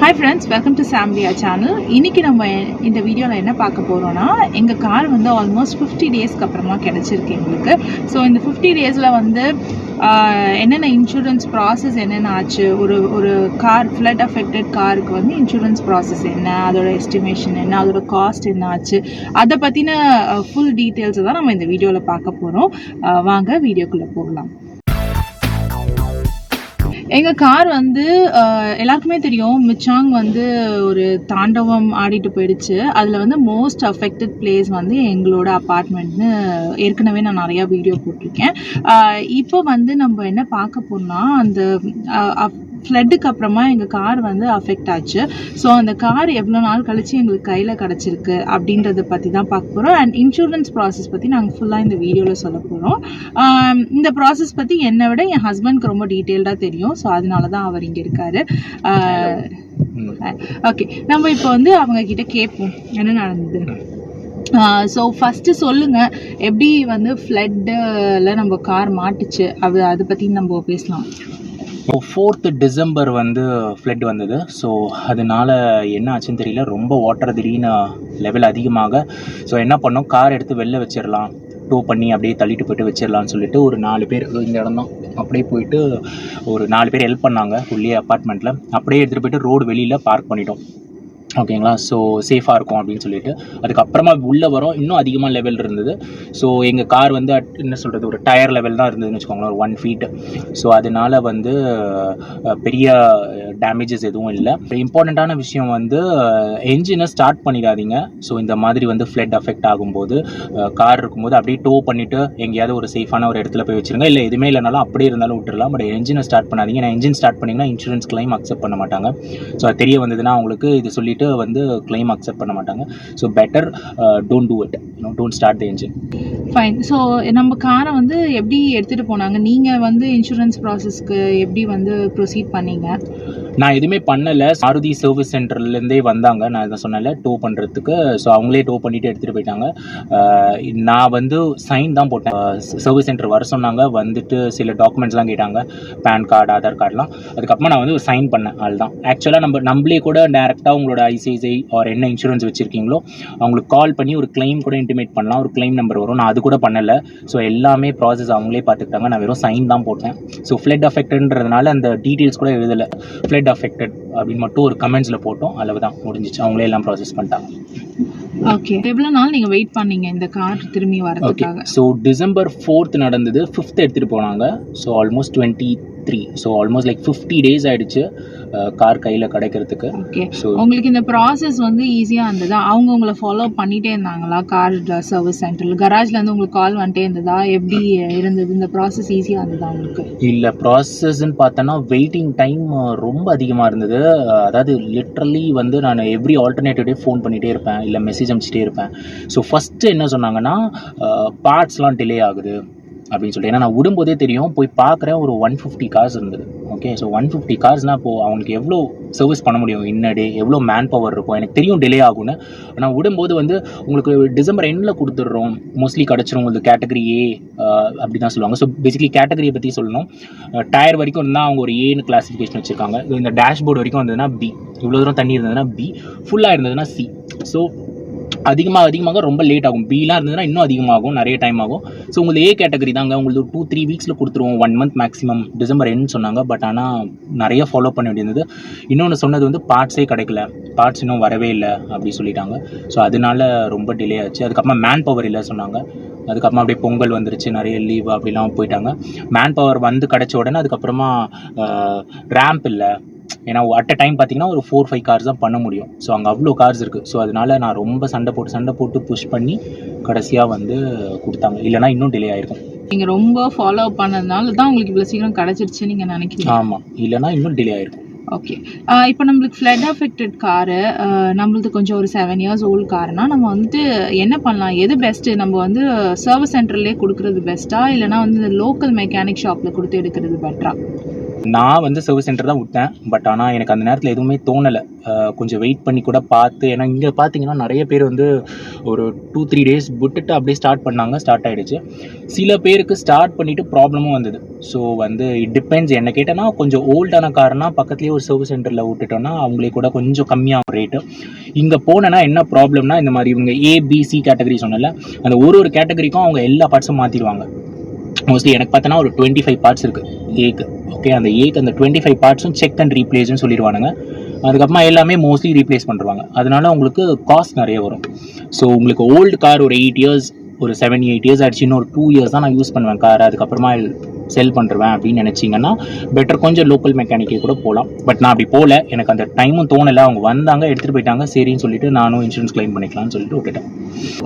Hi friends, welcome to Samlia channel. இன்னைக்கு நம்ம இந்த வீடியோல என்ன பார்க்க போறோம்னா எங்க கார் வந்து ஆல்மோஸ்ட் 50 டேஸ்க்கு அப்புறமா கிடைச்சிருக்கு எங்களுக்கு. ஸோ இந்த 50 டேஸ்ல வந்து என்னென்ன இன்சூரன்ஸ் ப்ராசஸ் என்னென்ன ஆச்சு, ஒரு கார் ஃப்ளட் அஃபெக்டட் காருக்கு வந்து இன்சூரன்ஸ் ப்ராசஸ் என்ன, அதோட எஸ்டிமேஷன் என்ன, அதோட காஸ்ட் என்ன ஆச்சு, அதை பற்றின ஃபுல் டீட்டெயில்ஸை தான் நம்ம இந்த வீடியோவில் பார்க்க போகிறோம். வாங்க வீடியோக்குள்ளே போகலாம். எங்கள் கார் வந்து எல்லாருக்குமே தெரியும், மிச்சாங் வந்து ஒரு தாண்டவம் ஆடிட்டு போயிடுச்சு. அதில் வந்து மோஸ்ட் அஃபெக்டட் பிளேஸ் வந்து எங்களோட அப்பார்ட்மெண்ட்னு ஏற்கனவே நான் நிறையா வீடியோ போட்டிருக்கேன். இப்போ வந்து நம்ம என்ன பார்க்க போனோம்னா, அந்த ஃப்ளட்டுக்கு அப்புறமா எங்கள் கார் வந்து அஃபெக்ட் ஆச்சு. ஸோ அந்த கார் எவ்வளோ நாள் கழிச்சு எங்களுக்கு கையில் கிடச்சிருக்கு அப்படின்றத பற்றி தான் பார்க்க போகிறோம். அண்ட் இன்சூரன்ஸ் ப்ராசஸ் பற்றி நாங்கள் ஃபுல்லாக இந்த வீடியோவில் சொல்ல போகிறோம். இந்த ப்ராசஸ் பற்றி என்னை விட என் ஹஸ்பண்ட்க்கு ரொம்ப டீட்டெயில்டாக தெரியும். ஸோ அதனால தான் அவர் இங்கே இருக்காரு. ஓகே, நம்ம இப்போ வந்து அவங்க கிட்ட கேட்போம் என்ன நடந்தது. ஸோ ஃபஸ்ட்டு சொல்லுங்கள், எப்படி வந்து ஃப்ளட்டில் நம்ம கார் மாட்டுச்சு, அதை பற்றி நம்ம பேசலாம். ஸோ 4th டிசம்பர் வந்து ஃப்ளட் வந்தது. ஸோ அதனால் என்ன ஆச்சுன்னு தெரியல, ரொம்ப வாட்டர் திடீர்னு லெவல் அதிகமாக. ஸோ என்ன பண்ணோம், கார் எடுத்து வெளில வச்சிடலாம், டோ பண்ணி அப்படியே தள்ளிட்டு போய்ட்டு வச்சிடலான்னு சொல்லிட்டு ஒரு 4 பேர் இந்த இடம் தான், அப்படியே போயிட்டு ஒரு 4 பேர் ஹெல்ப் பண்ணாங்க உள்ளே அப்பார்ட்மெண்ட்டில். அப்படியே எடுத்துகிட்டு போய்ட்டு ரோடு வெளியில் பார்க் பண்ணிட்டோம். ஓகேங்களா, ஸோ சேஃபாக இருக்கும் அப்படின்னு சொல்லிட்டு. அதுக்கப்புறமா உள்ளே வரோம், இன்னும் அதிகமாக லெவல் இருந்தது. ஸோ எங்கள் கார் வந்து என்ன சொல்கிறது, ஒரு டயர் லெவல் தான் இருந்ததுன்னு வச்சுக்கோங்களேன், ஒரு 1 feet. ஸோ அதனால் வந்து பெரிய டேமேஜஸ் எதுவும் இல்லை. இம்பார்ட்டண்ட்டான விஷயம் வந்து என்ஜினை ஸ்டார்ட் பண்ணிடாதீங்க. ஸோ இந்த மாதிரி வந்து ஃப்ளட் அஃபெக்ட் ஆகும்போது கார் இருக்கும்போது அப்படியே டோ பண்ணிவிட்டு எங்கேயாவது ஒரு சேஃபான ஒரு இடத்துல போய் வச்சுருங்க. இல்லை எதுவுமே இல்லைனாலும் அப்படியே இருந்தாலும் விட்டுடலாம். பட் என்ஜினை ஸ்டார்ட் பண்ணாதீங்க. நான் என்ஜின் ஸ்டார்ட் பண்ணிங்கன்னா இன்சூரன்ஸ் கிளைம் அக்செப்ட் பண்ண மாட்டாங்க. ஸோ அது தெரிய வந்ததுன்னா அவங்களுக்கு இது சொல்லிவிட்டு வந்து கிளைம் அக்செப்ட் பண்ண மாட்டாங்க. So better don't do it, don't start the engine. Fine. So நம்ம காரை வந்து எப்படி எடுத்துகிட்டு போனாங்க, நீங்கள் வந்து இன்சூரன்ஸ் ப்ராசஸ்க்கு எப்படி வந்து ப்ரொசீட் பண்ணீங்க? நான் எதுவுமே பண்ணலை. மாருதி சர்வீஸ் சென்டர்லேருந்தே வந்தாங்க, நான் இதை சொன்னல டோ பண்ணுறதுக்கு. ஸோ அவங்களே டோ பண்ணிவிட்டு எடுத்துகிட்டு போயிட்டாங்க. நான் வந்து சைன் தான் போட்டேன். சர்வீஸ் சென்டர் வர சொன்னாங்க, வந்துட்டு சில டாக்குமெண்ட்ஸ்லாம் கேட்டாங்க, பேன் கார்டு, ஆதார் கார்டெலாம். அதுக்கப்புறமா நான் வந்து சைன் பண்ணேன், அதுதான். ஆக்சுவலாக நம்மளே கூட டேரெக்டாக உங்களோட ஐசிஐசிஐ ஆர் என்ன இன்சூரன்ஸ் வச்சுருக்கீங்களோ அவங்களுக்கு கால் பண்ணி ஒரு கிளைம் கூட இன்டிமேட் பண்ணலாம், ஒரு கிளைம் நம்பர் வரும். நான் அது கூட பண்ணலை. ஸோ எல்லாமே ப்ராசஸ் அவங்களே பார்த்துக்கிட்டாங்க. நான் வெறும் சைன் தான் போட்டேன். ஸோ ஃப்ளட் அஃபெக்ட்ன்றதுனால அந்த டீட்டெயில்ஸ் கூட எழுதலை, ஃப்ளட் அஃபெக்டட் அப்படின்னு மட்டும் ஒரு கமெண்ட்ஸில் போட்டோம். அளவு தான் முடிஞ்சிச்சு. அவங்களே எல்லாம் ப்ராசஸ் பண்ணிட்டாங்க. ஓகே, எவ்வளோ நாள் நீங்கள் வெயிட் பண்ணீங்க இந்த கார் திரும்பி வரதுக்காக? ஸோ டிசம்பர் 4th நடந்தது, 5th எடுத்துகிட்டு போனாங்க. So almost 23, so almost like 50 days ஆகிடுச்சு கார் கையில் கிடைக்கிறதுக்கு. ஓகே, ஸோ உங்களுக்கு இந்த ப்ராசஸ் வந்து ஈஸியாக இருந்ததா? அவங்க உங்களை ஃபாலோ பண்ணிகிட்டே இருந்தாங்களா கார் சர்வீஸ் சென்டரில்? கராஜ்லேருந்து உங்களுக்கு கால் வந்துட்டே இருந்ததா? எப்படி இருந்தது இந்த ப்ராசஸ்? ஈஸியாக இருந்ததா உங்களுக்கு? இல்லை, ப்ராசஸ்ன்னு பார்த்தோன்னா வெயிட்டிங் டைம் ரொம்ப அதிகமாக இருந்தது. அதாவது லிட்ரலி வந்து நான் எவ்ரி ஆல்டர்னேட்டிவ் டே ஃபோன் பண்ணிகிட்டே இருப்பேன், இல்லை மெசேஜ் அனுப்பிச்சிட்டே இருப்பேன். ஸோ ஃபஸ்ட்டு என்ன சொன்னாங்கன்னா, பார்ட்ஸ்லாம் டிலே ஆகுது அப்படின்னு சொல்லிட்டு. ஏன்னா நான் விடும்போதே தெரியும், போய் பார்க்குறேன், ஒரு 150 cars இருந்தது. ஓகே, ஸோ 150 carsனால் இப்போது அவங்களுக்கு எவ்வளோ சர்வீஸ் பண்ண முடியும் இன்னடே, எவ்வளோ மேன் பவர் இருக்கும். எனக்கு தெரியும் டிலே ஆகும்னு. ஆனால் விடும்போது வந்து உங்களுக்கு டிசம்பர் எண்டில் கொடுத்துட்றோம், மோஸ்ட்லி கிடச்சிரும் உங்களுக்கு கேட்டகரி ஏ அப்படி தான் சொல்லுவாங்க. ஸோ பேசிக்கலி கேட்டகரியை பற்றி சொல்லணும். டயர் வரைக்கும் இருந்தால் அவங்க ஒரு ஏன்னு கிளாஸிஃபிகேஷன் வச்சுருக்காங்க. இந்த டேஷ்போர்டு வரைக்கும் வந்ததுன்னா பி, இவ்வளோ தூரம் தண்ணி இருந்ததுன்னா பி, ஃபுல்லாக இருந்ததுன்னா சி. ஸோ அதிகமாக ரொம்ப லேட் ஆகும். பிலாம் இருந்ததுன்னா இன்னும் அதிகமாகும், நிறைய டைம் ஆகும். ஸோ உங்களுக்கு ஏ கேட்டகரி தாங்க, உங்களுக்கு 2-3 வீக்ஸில் கொடுத்துருவோம், 1 month மேக்ஸிமம், டிசம்பர் எண்ட் சொன்னாங்க. பட் ஆனால் நிறைய ஃபாலோ பண்ண வேண்டியது. இன்னொன்று சொன்னது வந்து பார்ட்ஸே கிடைக்கல, பார்ட்ஸ் இன்னும் வரவே இல்லை அப்படி சொல்லிட்டாங்க. ஸோ அதனால ரொம்ப டிலே ஆச்சு. அதுக்கப்புறமா மேன் பவர் இல்லை சொன்னாங்க. அதுக்கப்புறமா அப்படியே பொங்கல் வந்துருச்சு, நிறைய லீவ் அப்படிலாம் போயிட்டாங்க. மேன் பவர் வந்து கிடச்ச உடனே அதுக்கப்புறமா ரேம்ப் இல்லை. ஏன்னா அட் அ டைம் பார்த்தீங்கன்னா ஒரு 4-5 cars தான் பண்ண முடியும். ஸோ அங்கே அவ்வளோ கார்ஸ் இருக்குது. ஸோ அதனால நான் ரொம்ப சண்டை போட்டு புஷ் பண்ணி கடைசியாக வந்து கொடுத்தாங்க. இல்லைனா இன்னும் டிலே ஆகிருக்கும். நீங்கள் ரொம்ப ஃபாலோ பண்ணதுனால தான் உங்களுக்கு இவ்வளோ சீக்கிரம் கிடச்சிருச்சு நீங்கள் நினைக்கிறீங்க? ஆமாம், இல்லைனா இன்னும் டிலே ஆகிருக்கும். ஓகே, இப்போ நம்மளுக்கு ஃப்ளட் அஃபெக்டட் காரு, நம்மளுக்கு கொஞ்சம் ஒரு 7 years ஓல்டு காருனா நம்ம வந்துட்டு என்ன பண்ணலாம், எது பெஸ்ட்டு? நம்ம வந்து சர்வீஸ் சென்டர்லேயே கொடுக்குறது பெஸ்ட்டா, இல்லைனா வந்து லோக்கல் மெக்கானிக் ஷாப்பில் கொடுத்து எடுக்கிறது பெட்டரா? நான் வந்து சர்வீஸ் சென்டர் தான் விட்டேன். பட் ஆனால் எனக்கு அந்த நேரத்தில் எதுவுமே தோணலை. கொஞ்சம் வெயிட் பண்ணி கூட பார்த்து, ஏன்னா இங்கே பார்த்தீங்கன்னா நிறைய பேர் வந்து ஒரு 2-3 டேஸ் விட்டுட்டு அப்படியே ஸ்டார்ட் ஆகிடுச்சு. சில பேருக்கு ஸ்டார்ட் பண்ணிவிட்டு ப்ராப்ளமும் வந்தது. ஸோ வந்து இட் டிபெண்ட்ஸ். என்ன கேட்டேன்னா கொஞ்சம் ஓல்டான கார்னா பக்கத்துலேயே ஒரு சர்வீஸ் சென்டரில் விட்டுட்டோன்னா அவங்களே கூட கொஞ்சம் கம்மியாகும் ரேட்டு. இங்கே போனேன்னா என்ன ப்ராப்ளம்னா, இந்த மாதிரி இவங்க ஏபிசி கேட்டகரி சொன்னல, அந்த ஒரு கேட்டகரிக்கும் அவங்க எல்லா பார்ட்ஸும் மாற்றிடுவாங்க. மோஸ்ட்லி எனக்கு பார்த்தோன்னா ஒரு 25 பார்ட்ஸ் இருக்குது ஏக்கு. ஓகே, அந்த ஏக்கு அந்த 25 பார்ட்ஸும் செக் அண்ட் ரீப்ளேஸ்னு சொல்லிடுவானுங்க. அதுக்கப்புறமா எல்லாமே மோஸ்ட்லி ரீப்ளேஸ் பண்ணுறாங்க. அதனால உங்களுக்கு காஸ்ட் நிறைய வரும். ஸோ உங்களுக்கு ஓல்டு கார் ஒரு 8 இயர்ஸ், ஒரு 7-8 இயர்ஸ் ஆகிடுச்சு, இன்னொரு 2 இயர்ஸ் தான் நான் யூஸ் பண்ணுவேன் கார், அதுக்கப்புறமா செல் பண்ணுறேன் அப்படின்னு நினச்சிங்கன்னா பெட்டர் கொஞ்சம் லோக்கல் மெக்கானிக்கே கூட போகலாம். பட் நான் அப்படி போகல, எனக்கு அந்த டைமும் தோணலை. அவங்க வந்தாங்க, எடுத்துகிட்டு போயிட்டாங்க, சரின்னு சொல்லிட்டு நானும் இன்சூரன்ஸ் கிளைம் பண்ணிக்கலாம்னு சொல்லிட்டு விட்டுட்டேன்.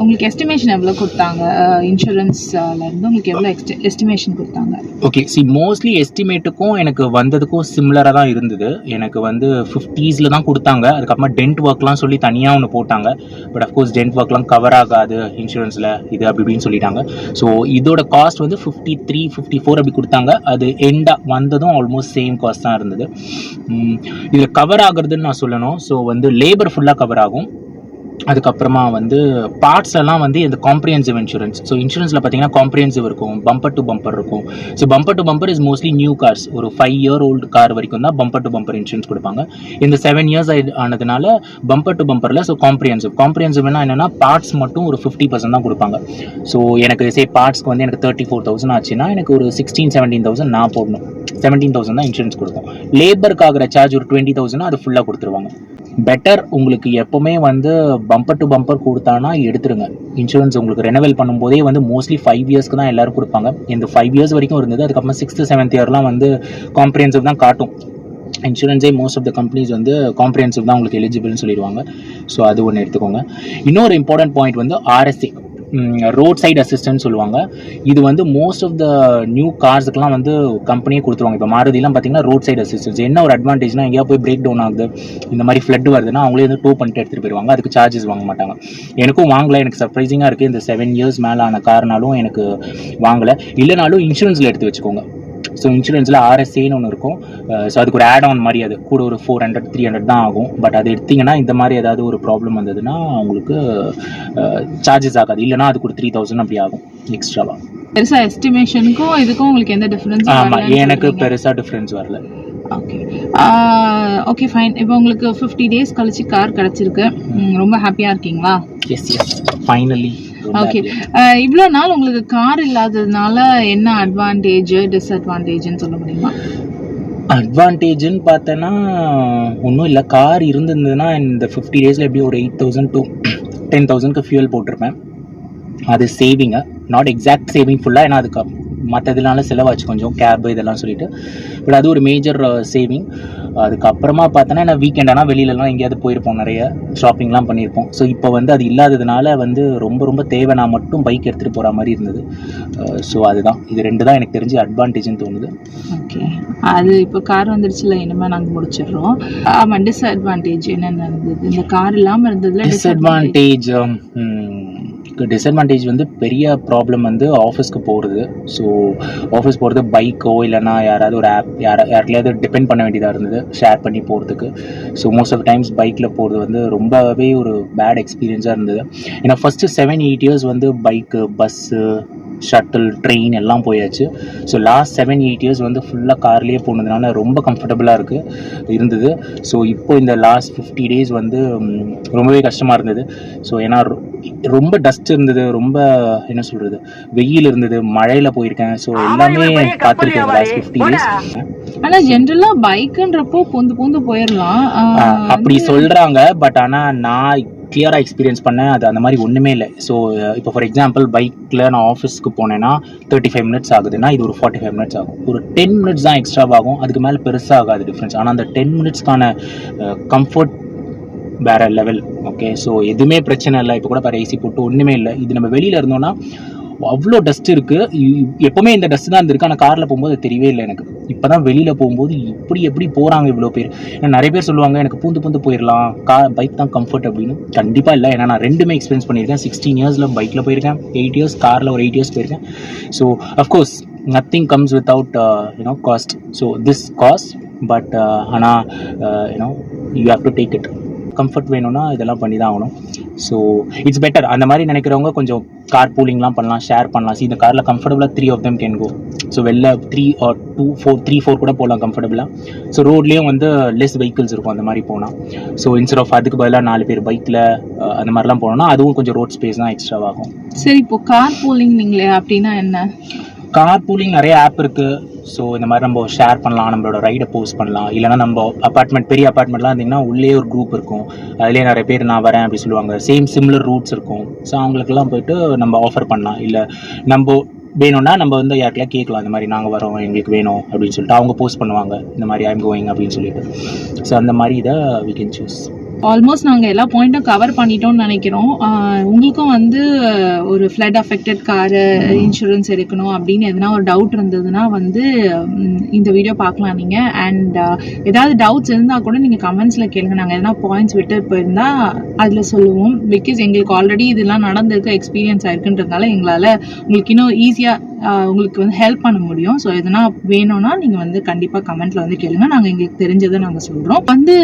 உங்களுக்கு எஸ்டிமேஷன் எவ்வளோ கொடுத்தாங்க? இன்சூரன்ஸ்லேருந்து உங்களுக்கு எவ்வளோ எஸ்டிமேஷன் கொடுத்தாங்க? ஓகே, மோஸ்ட்லி எஸ்டிமேட்டுக்கும் எனக்கு வந்ததுக்கும் சிமிலராக தான் இருந்தது. எனக்கு வந்து 50s தான் கொடுத்தாங்க. அதுக்கப்புறமா டென்ட் ஒர்க்லாம் சொல்லி தனியாக ஒன்று போட்டாங்க. பட் அஃப்கோர்ஸ் டென்ட் ஒர்க்லாம் கவர் ஆகாது இன்சூரன்ஸில், இது அப்படி இப்படின்னு சொல்லிட்டாங்க. ஸோ இதோட காஸ்ட் வந்து 53-54 அப்படி கொடுத்தாங்க. அது எண்டாக வந்ததும் ஆல்மோஸ்ட் சேம் காஸ்ட் தான் இருந்தது. இதில் கவர் ஆகுறதுன்னு நான் சொல்லணும். ஸோ வந்து லேபர் ஃபுல்லாக கவர் ஆகும். அதுக்கப்புறமா வந்து பார்ட்ஸ்லாம் வந்து இந்த காம்ப்ரிஹென்சிவ் இன்சூரன்ஸ். ஸோ இன்சூரன்ஸில் பார்த்தீங்கன்னா காம்ப்ரிஹென்சிவ் இருக்கும், பம்பர் டு பம்பர் இருக்கும். So bumper to bumper is mostly new cars. ஒரு 5 இயர் ஓல்டு கார் வரைக்கும் தான் பம்பர் டு பம்பர் இன்சூரன்ஸ் கொடுப்பாங்க. இந்த 7 இயர்ஸ் ஆனதுனால பம்பர் டு பம்பரில் ஸோ காம்ப்ரிஹென்சிவ்னா என்னென்னா பார்ட்ஸ் மட்டும் ஒரு 50% தான் கொடுப்பாங்க. ஸோ எனக்கு பார்ட்ஸ்க்கு வந்து எனக்கு 34,000 ஆச்சுன்னா எனக்கு ஒரு 16-17,000 நான் போடணும். 17,000 தான் இன்சூரன்ஸ் கொடுக்கும். லேபருக்கு ஆகிற சார்ஜ் ஒரு 20,000 அது ஃபுல்லாக கொடுத்துருவாங்க. பெட்டர் உங்களுக்கு எப்போவுமே வந்து பம்பர் டு பம்பர் கொடுத்தானா எடுத்துருங்க. இன்சூரன்ஸ் உங்களுக்கு ரெனவல் பண்ணும்போதே வந்து மோஸ்ட்லி 5 இயர்ஸ்க்கு தான் எல்லாரும் கொடுப்பாங்க. இந்த 5 இயர்ஸ் வரைக்கும் இருந்தது. அதுக்கப்புறமா 6th-7th இயர்லாம் வந்து காம்ப்ரிஹென்சிவ் தான் காட்டும். இன்சூரன்ஸே மோஸ்ட் ஆஃப் த கம்பெனிஸ் வந்து காம்ப்ரிஹென்சிவ் தான் உங்களுக்கு எலிஜிபிள்னு சொல்லிடுவாங்க. ஸோ அது ஒன்று எடுத்துக்கோங்க. இன்னொரு இம்பார்ட்டன்ட் பாயிண்ட் வந்து RSA, ரோட் சைடு அசிஸ்டன்ட் சொல்லுவாங்க. இது வந்து மோஸ்ட் ஆஃப் த நியூ கார்ஸுக்கெலாம் வந்து கம்பெனியே கொடுத்துருவாங்க. இப்போ மாருதிலாம் பார்த்தீங்கன்னா ரோட் சைடு அசிஸ்டன்ஸ். என்ன ஒரு அட்வான்டேஜ்னா, எங்கேயா போய் பிரேக் டவுன் ஆகுது, இந்த மாதிரி ஃப்ளட் வருதுன்னா அவங்களே வந்து டோ பண்ணிட்டு எடுத்துகிட்டு போயிடுவாங்க. அதுக்கு சார்ஜஸ் வாங்க மாட்டாங்க. எனக்கும் வாங்கலை. எனக்கு சர்ப்ரைசிங்காக இருக்குது. இந்த 7 இயர்ஸ் மேலே ஆன கார்னாலும் எனக்கு வாங்கலை. இல்லைனாலும் இன்சூரன்ஸில் எடுத்து வச்சுக்கோங்க. ஸோ இன்சூரன்ஸில் RSAன்னு ஒன்று இருக்கும். ஸோ அதுக்கு ஒரு ஆட் ஆன் மாதிரி, அது கூட ஒரு 400-300 தான் ஆகும். பட் அது எடுத்திங்கன்னா இந்த மாதிரி ஏதாவது ஒரு ப்ராப்ளம் வந்ததுன்னா உங்களுக்கு சார்ஜஸ் ஆகாது. இல்லைனா அதுக்கு ஒரு 3,000 அப்படி ஆகும் எக்ஸ்ட்ராவாக. பெருசாக எஸ்டிமேஷனுக்கும் இதுக்கும் உங்களுக்கு எந்த டிஃப்ரென்ஸ்? ஆமாம், எனக்கு பெருசாக டிஃப்ரென்ஸ் வரல. Okay fine. இப்போ உங்களுக்கு 50 டேஸ் கழிச்சு கார் கிடச்சிருக்கு, ரொம்ப ஹாப்பியாக இருக்கீங்களா? S finally. ஓகே, இவ்வளோ நாள் உங்களுக்கு கார் இல்லாததுனால என்ன அட்வான்டேஜ் டிஸ்அட்வான்டேஜ்னு சொல்ல முடியுமா? அட்வான்டேஜ்னு பார்த்தேன்னா ஒன்றும் இல்லை. கார் இருந்திருந்ததுன்னா இந்த 50 டேஸில் எப்படியும் ஒரு 8,000 to 10,000க்கு ஃபியூல் போட்டிருப்பேன். அது சேவிங்கு, நாட் எக்ஸாக்ட் சேவிங் ஃபுல்லாக, ஏன்னா அதுக்கு மற்றதுனால செலவாச்சு கொஞ்சம், கேபு இதெல்லாம் சொல்லிட்டு. பட் அது ஒரு மேஜர் சேவிங். அதுக்கப்புறமா பார்த்தோன்னா நான் வீக்கெண்ட் ஆனால் வெளியிலலாம் எங்கேயாவது போயிருப்போம், நிறைய ஷாப்பிங்லாம் பண்ணியிருப்போம். ஸோ இப்போ வந்து அது இல்லாததுனால வந்து ரொம்ப தேவை, நான் மட்டும் பைக் எடுத்துகிட்டு போகிற மாதிரி இருந்தது. ஸோ அதுதான், இது 2 தான் எனக்கு தெரிஞ்சு அட்வான்டேஜ்னு தோணுது. ஓகே, அது இப்போ கார் வந்துடுச்சுல, இனிமேல் நாங்கள் முடிச்சிடுறோம். ஆமாம், டிஸ்அட்வான்டேஜ் என்னென்ன இருந்தது இந்த கார் இல்லாமல் இருந்ததுல? டிஸ்அட்வான்டேஜ் வந்து பெரிய ப்ராப்ளம் வந்து ஆஃபீஸ்க்கு போகிறது. ஸோ ஆஃபீஸ் போகிறது பைக்கோ இல்லைனா யாராவது ஒரு ஆப் யாருக்கையாவது டிபெண்ட் பண்ண வேண்டியதாக இருந்தது ஷேர் பண்ணி போகிறதுக்கு. ஸோ மோஸ்ட் ஆஃப் டைம்ஸ் பைக்கில் போகிறது வந்து ரொம்பவே ஒரு பேட் எக்ஸ்பீரியன்ஸாக இருந்தது. ஏன்னா ஃபஸ்ட்டு 7-8 இயர்ஸ் வந்து பைக்கு, பஸ்ஸு, ஷட்டில், ட்ரெயின் எல்லாம் போயாச்சு. ஸோ லாஸ்ட் 7-8 இயர்ஸ் வந்து ஃபுல்லாக கார்லேயே போனதுனால ரொம்ப கம்ஃபர்டபுளாக இருந்தது. ஸோ இப்போ இந்த லாஸ்ட் 50 டேஸ் வந்து ரொம்பவே கஷ்டமாக இருந்தது. ஸோ ஏன்னா ரொம்ப டஸ்ட் இருந்தது, ரொம்ப என்ன சொல்கிறது, வெயில் இருந்தது, மழையில் போயிருக்கேன். ஸோ எல்லாமே பார்த்துருக்கேன் லாஸ்ட் 50 டேஸ். ஆனால் ஜென்ரலாக பைக்குன்றப்போ பூந்து போயிடலாம் அப்படி சொல்கிறாங்க. பட் ஆனால் நான் கிளியராக எக்ஸ்பீரியன்ஸ் பண்ணேன், அது அந்த மாதிரி ஒன்றுமே இல்லை. ஸோ இப்போ ஃபார் எக்ஸாம்பிள் பைக்கில் நான் ஆஃபீஸ்க்கு போனேன்னா 35 மினிட்ஸ் ஆகுதுன்னா இது ஒரு 45 மினிட்ஸ் ஆகும். ஒரு 10 மினிட்ஸ் தான் எக்ஸ்ட்ராவாகும், அதுக்கு மேலே பெருசாக ஆகாது டிஃப்ரென்ஸ். ஆனால் அந்த 10 மினிட்ஸ்க்கான கம்ஃபர்ட் வேறு லெவல். ஓகே, ஸோ எதுவுமே பிரச்சனை இல்லை. இப்போ கூட ஏசி போட்டு ஒன்றுமே இல்லை. இது நம்ம வெளியில் இருந்தோன்னா அவ்வளோ டஸ்ட் இருக்குது. எப்போவுமே இந்த டஸ்ட் தான் இருந்திருக்கு, ஆனால் காரில் போகும்போது அது தெரியவே இல்லை எனக்கு. இப்போ தான் வெளியில் போகும்போது எப்படி போகிறாங்க இவ்வளோ பேர். ஏன்னா நிறைய பேர் சொல்லுவாங்க எனக்கு பூந்து போயிடலாம், பைக் தான் கம்ஃபர்ட் அப்படின்னு. கண்டிப்பாக இல்லை. ஏன்னா நான் 2மே எக்ஸ்பீரியன்ஸ் பண்ணியிருக்கேன். 16 இயர்ஸில் பைக்கில் போயிருக்கேன், 8 இயர்ஸ் காரில் ஒரு 8 இயர்ஸ் போயிருக்கேன். So of course nothing comes without cost. So this cost, but ஆனால் you have to take it. Comfort வேணும்னா இதெல்லாம் பண்ணி தான் ஆகணும். So it's better. அந்த மாதிரி நினைக்கிறவங்க கொஞ்சம் கார் பூலிங்லாம் பண்ணலாம், ஷேர் பண்ணலாம். இந்த காரில் கம்ஃபர்டபுளாக 3 of them can go. So வெளில 3 or 4 கூட போகலாம் கம்ஃபர்டபுளாக. ஸோ ரோட்லேயும் வந்து லெஸ் வெஹிக்கிள்ஸ் இருக்கும் அந்த மாதிரி போனால். ஸோ இன்ஸ்டெட் ஆஃப் அதுக்கு பதிலாக 4 பேர் பைக்கில் அந்த மாதிரிலாம் போனோம்னா அதுவும் கொஞ்சம் ரோட் ஸ்பேஸ் தான் எக்ஸ்ட்ராவாகும். சரி, இப்போ கார் பூலிங் நீங்களே அப்படின்னா என்ன? கார் பூலிங் நிறைய ஆப் இருக்குது. ஸோ இந்த மாதிரி நம்ம ஷேர் பண்ணலாம், நம்மளோட ரைடை போஸ்ட் பண்ணலாம். இல்லைனா நம்ம பெரிய அப்பார்ட்மெண்ட்லாம் இருந்திங்கன்னா உள்ளே ஒரு குரூப் இருக்கும், அதுலேயே நிறைய பேர் நான் வரேன் அப்படி சொல்லுவாங்க. சிமிலர் ரூட்ஸ் இருக்கும். ஸோ அவங்களுக்கெல்லாம் போய்ட்டு நம்ம ஆஃபர் பண்ணலாம். இல்லை நம்ம வேணும்னா நம்ம வந்து யாருக்கெல்லாம் கேட்கலாம், இந்த மாதிரி நாங்கள் வரோம், எங்களுக்கு வேணும் அப்படின்னு சொல்லிட்டு அவங்க போஸ்ட் பண்ணுவாங்க, இந்த மாதிரி ஐம் கோயிங் அப்படின்னு சொல்லிட்டு. ஸோ அந்த மாதிரி இதை we can choose. ஆல்மோஸ்ட் நாங்கள் எல்லா பாயிண்ட்டும் கவர் பண்ணிட்டோம்னு நினைக்கிறோம். உங்களுக்கும் வந்து ஒரு ஃப்ளட் அஃபெக்டட் காரு இன்சூரன்ஸ் எடுக்கணும் அப்படின்னு எதனா ஒரு டவுட் இருந்ததுன்னா வந்து இந்த வீடியோ பார்க்கலாம் நீங்கள். அண்ட் ஏதாவது டவுட்ஸ் இருந்தால் கூட நீங்கள் கமெண்ட்ஸில் கேளுங்க. நாங்கள் எதனா பாயிண்ட்ஸ் விட்டு போயிருந்தால் அதில் சொல்லுவோம். பிகாஸ் எங்களுக்கு ஆல்ரெடி இதெல்லாம் நடந்திருக்கு, எக்ஸ்பீரியன்ஸ் ஆயிருக்குன்றதுனால எங்களால் உங்களுக்கு இன்னும் ஈஸியாக உங்களுக்கு வந்து ஹெல்ப் பண்ண முடியும். ஸோ எதனா வேணும்னா நீங்கள் வந்து கண்டிப்பாக கமெண்ட்டில் வந்து கேளுங்க, நாங்கள் எங்களுக்கு தெரிஞ்சதை நாங்கள் சொல்கிறோம். வந்து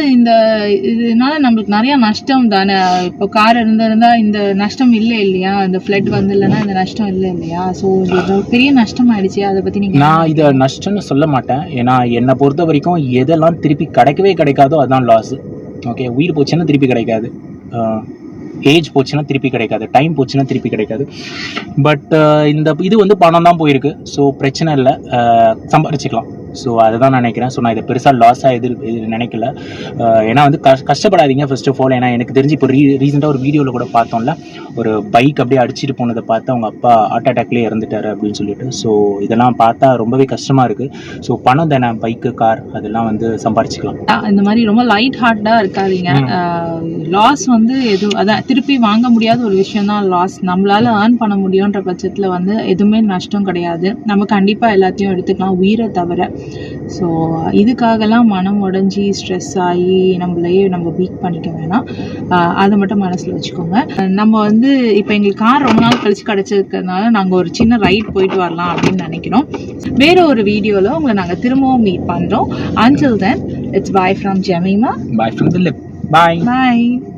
இதனால நம்மளுக்கு நிறைய நஷ்டம் தானே. இப்போ கார் இருந்திருந்தா இந்த நஷ்டம் இல்லை இல்லையா, இந்த ஃப்ளட் வந்து இல்லைன்னா இந்த நஷ்டம் இல்லை இல்லையா. ஸோ இது பெரிய நஷ்டம் ஆயிடுச்சு. அதை பற்றி நீங்கள் நான் இதை நஷ்டம்னு சொல்ல மாட்டேன். ஏன்னா என்னை பொறுத்த வரைக்கும் எதெல்லாம் திருப்பி கிடைக்காதோ அதுதான் லாஸ். ஓகே, உயிர் போச்சுன்னா திருப்பி கிடைக்காது, ஏஜ் போச்சுன்னா திருப்பி கிடைக்காது, டைம் போச்சுன்னா திருப்பி கிடைக்காது. பட் இது வந்து பணம் தான் போயிருக்கு. ஸோ பிரச்சனை இல்லை, சம்பாரிச்சிக்கலாம். ஸோ அதை தான் நினைக்கிறேன். ஸோ நான் இதை பெருசாக லாஸாக இது நினைக்கல. ஏன்னா வந்து கஷ்டப்படாதீங்க ஃபர்ஸ்ட் ஆஃப் ஆல். ஏன்னா எனக்கு தெரிஞ்சு இப்போ ரீசெண்டாக ஒரு வீடியோவில் கூட பார்த்தோம்ல, ஒரு பைக் அப்படியே அடிச்சுட்டு போனதை பார்த்து அவங்க அப்பா ஹார்ட் அட்டாக்லேயே இறந்துட்டாரு அப்படின்னு சொல்லிட்டு. ஸோ இதெல்லாம் பார்த்தா ரொம்பவே கஷ்டமாக இருக்குது. ஸோ பணம் தானே, பைக்கு கார் அதெல்லாம் வந்து சம்பாரிச்சிக்கலாம். இந்த மாதிரி ரொம்ப லைட் ஹார்ட்டாக இருக்காதீங்க. லாஸ் வந்து அதான் திருப்பி வாங்க முடியாத ஒரு விஷயம் தான் லாஸ். நம்மளால ஏர்ன் பண்ண முடியுன்ற பட்சத்தில் வந்து எதுவுமே நஷ்டம் கிடையாது. நம்ம கண்டிப்பாக எல்லாத்தையும் எடுத்துக்கலாம், உயிரை தவிர. ஸோ இதுக்காகலாம் மனம் உடஞ்சி ஸ்ட்ரெஸ் ஆகி நம்ம வீக் பண்ணிக்க வேணாம். அதை மட்டும் மனசில் வச்சுக்கோங்க. நம்ம வந்து இப்போ எங்களுக்கு கார் ரொம்ப நாள் கழிச்சு கிடச்சிருக்கிறதுனால நாங்கள் ஒரு சின்ன ரைட் போயிட்டு வரலாம் அப்படின்னு நினைக்கிறோம். வேற ஒரு வீடியோவில் உங்களை நாங்கள் திரும்பவும் மீட் பண்ணுறோம். Until then, it's bye from Jemima. Bye from the lip. Bye. Bye.